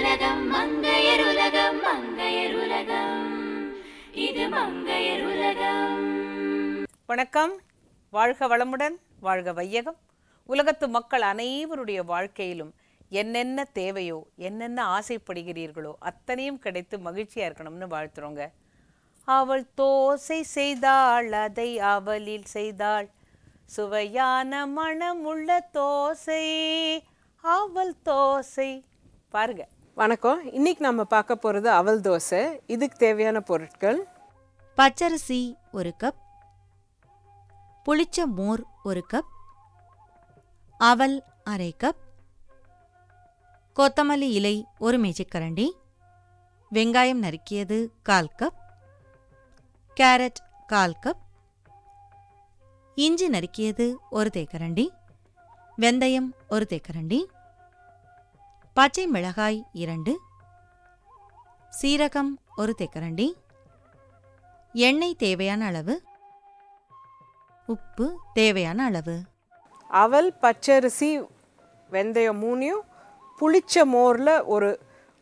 மங்கையருலகம் மங்கையருலகம் மங்கையருலகம் இது மங்கையருலகம். வணக்கம். வாழ்க வளமுடன், வாழ்க வையகம். உலகத்து மக்கள் அனைவருடைய வாழ்க்கையிலும் என்னென்ன தேவையோ, என்னென்ன ஆசைப்படுகிறீர்களோ அத்தனையும் கிடைத்து மகிழ்ச்சியா இருக்கணும்னு வாழ்த்துறோங்க. அவள் தோசை செய்தாள், அதை அவளில் செய்தாள், சுவையான மணமுள்ள தோசை அவள் தோசை. பாருங்க. வணக்கம். இன்னைக்கு நம்ம பார்க்க போகிறது அவல் தோசை. இதுக்கு தேவையான பொருட்கள்: பச்சரிசி 1 கப், புளிச்ச மோர் 1 கப், அவல் அரை கப், கொத்தமல்லி இலை 1 மேஜைக்கரண்டி, வெங்காயம் நறுக்கியது 1/4 கப், கேரட் 1/4 கப், இஞ்சி நறுக்கியது 1 தேக்கரண்டி, வெந்தயம் 1 தேக்கரண்டி, பச்சை மிளகாய் 2, சீரகம் 1 தேக்கரண்டி, எண்ணெய் தேவையான அளவு, உப்பு தேவையான அளவு. அவல், பச்சரிசி, வெந்தயம் 3 புளிச்ச மோரில் ஒரு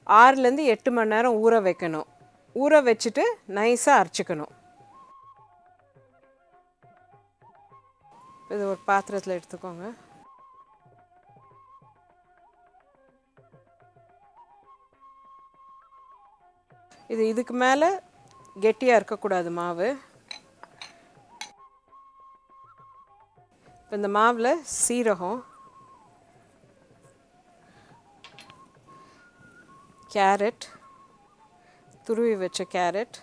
6லேருந்து 8 மணி நேரம் ஊற வைக்கணும். ஊற வச்சுட்டு நைஸாக அரைச்சிக்கணும். இது ஒரு பாத்திரத்தில் எடுத்துக்கோங்க. இதுக்கு மேலே கெட்டியாக இருக்கக்கூடாது மாவு. இப்போ இந்த மாவில் சீரகம், கேரட், துருவி வச்ச கேரட்,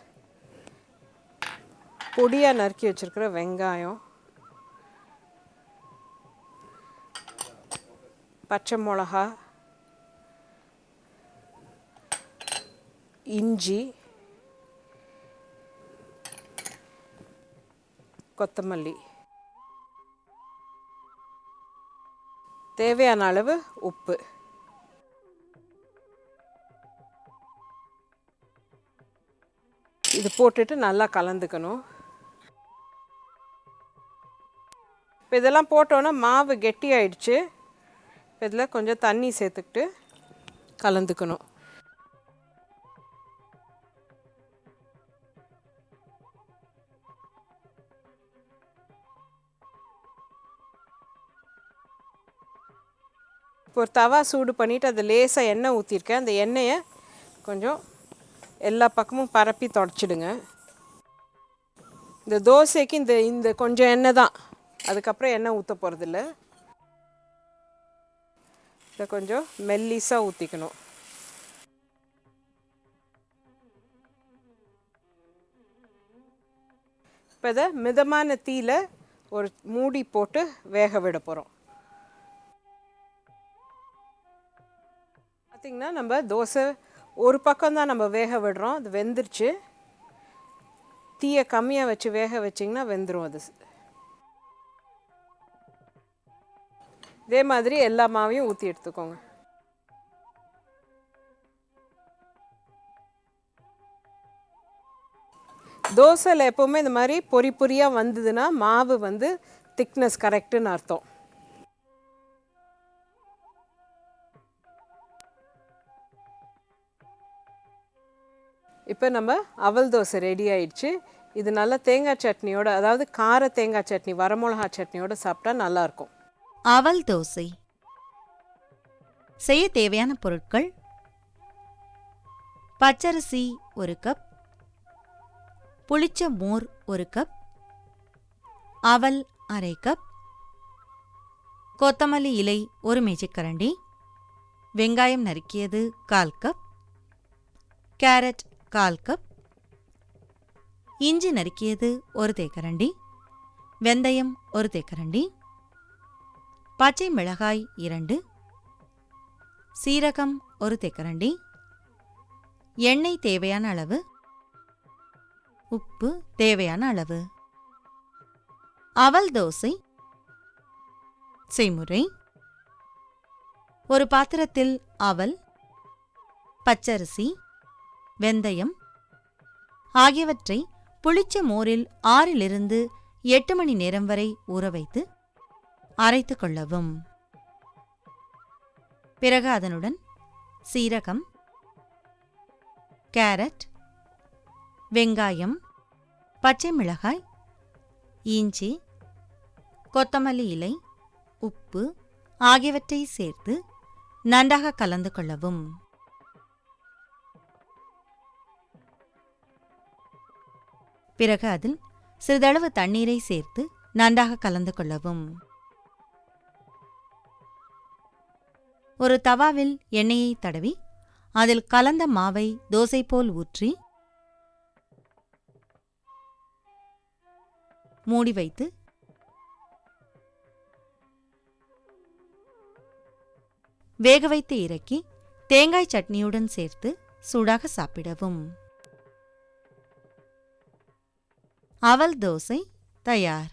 பொடியாக நறுக்கி வச்சுருக்கிற வெங்காயம், பச்சை மிளகா, இஞ்சி, கொத்தமல்லி, தேவையான அளவு உப்பு. இது போட்டுட்டு நல்லா கலந்துக்கணும். இப்போ இதெல்லாம் போட்டோன்னா மாவு கெட்டி ஆயிடுச்சு. இப்போ இதில் கொஞ்சம் தண்ணி சேர்த்துக்கிட்டு கலந்துக்கணும். இப்போ ஒரு தவா சூடு பண்ணிவிட்டு அதை லேசாக எண்ணெய் ஊற்றிருக்கேன். அந்த எண்ணெயை கொஞ்சம் எல்லா பக்கமும் பரப்பி தொடச்சிடுங்க. இந்த தோசைக்கு இந்த கொஞ்சம் எண்ணெய் தான், அதுக்கப்புறம் எண்ணெய் ஊற்ற போகிறதில்ல. இதை கொஞ்சம் மெல்லிஸாக ஊற்றிக்கணும். இப்போ இதை மிதமான தீயில் ஒரு மூடி போட்டு வேக விட போகிறோம். பார்த்திங்கன்னா நம்ம தோசை ஒரு பக்கம்தான் நம்ம வேக விடுறோம். அது வெந்துருச்சு. தீயை கம்மியாக வச்சு வேக வச்சிங்கன்னா வெந்துடும் அது. இதே மாதிரி எல்லா மாவையும் ஊற்றி எடுத்துக்கோங்க. தோசையில் எப்போவுமே இந்த மாதிரி பொரி பொரியாக வந்ததுன்னா மாவு திக்னஸ் கரெக்டுன்னு அர்த்தம். இப்போ நம்ம அவல் தோசை ரெடி ஆயிடுச்சு. இது நல்லா தேங்காய் சட்னியோட, அதாவது கார தேங்காய் சட்னி, வரமிளகா சட்னியோட சாப்பிட்டா நல்லாயிருக்கும். அவல் தோசை செய்ய தேவையான பொருட்கள்: பச்சரிசி 1 கப், புளிச்ச மோர் 1 கப், அவல் அரை கப், கொத்தமல்லி இலை 1 மேஜைக்கரண்டி, வெங்காயம் நறுக்கியது 1/4 கப், கேரட் 1/4 கப், இஞ்சி நறுக்கியது 1 தேக்கரண்டி, வெந்தயம் 1 தேக்கரண்டி, பச்சை மிளகாய் 2, சீரகம் 1 தேக்கரண்டி, எண்ணெய் தேவையான அளவு, உப்பு தேவையான அளவு. அவல் தோசை செய்முறை: ஒரு பாத்திரத்தில் அவல், பச்சரிசி, வெந்தயம் ஆகியவற்றை புளிச்ச மோரில் 6லிருந்து 8 மணி நேரம் வரை ஊற வைத்து அரைத்து கொள்ளவும். பிறகு அதனுடன் சீரகம், கேரட், வெங்காயம், பச்சை மிளகாய், இஞ்சி, கொத்தமல்லி இலை, உப்பு ஆகியவற்றை சேர்த்து நன்றாக கலந்து கொள்ளவும். பிறகு அதில் சிறிதளவு தண்ணீரை சேர்த்து நன்றாக கலந்து கொள்ளவும். ஒரு தவாவில் எண்ணெயை தடவி அதில் கலந்த மாவை தோசை போல் ஊற்றி மூடி வைத்து வேக வைத்து இறக்கி தேங்காய் சட்னியுடன் சேர்த்து சூடாக சாப்பிடவும். அவல் தோசை தயார்.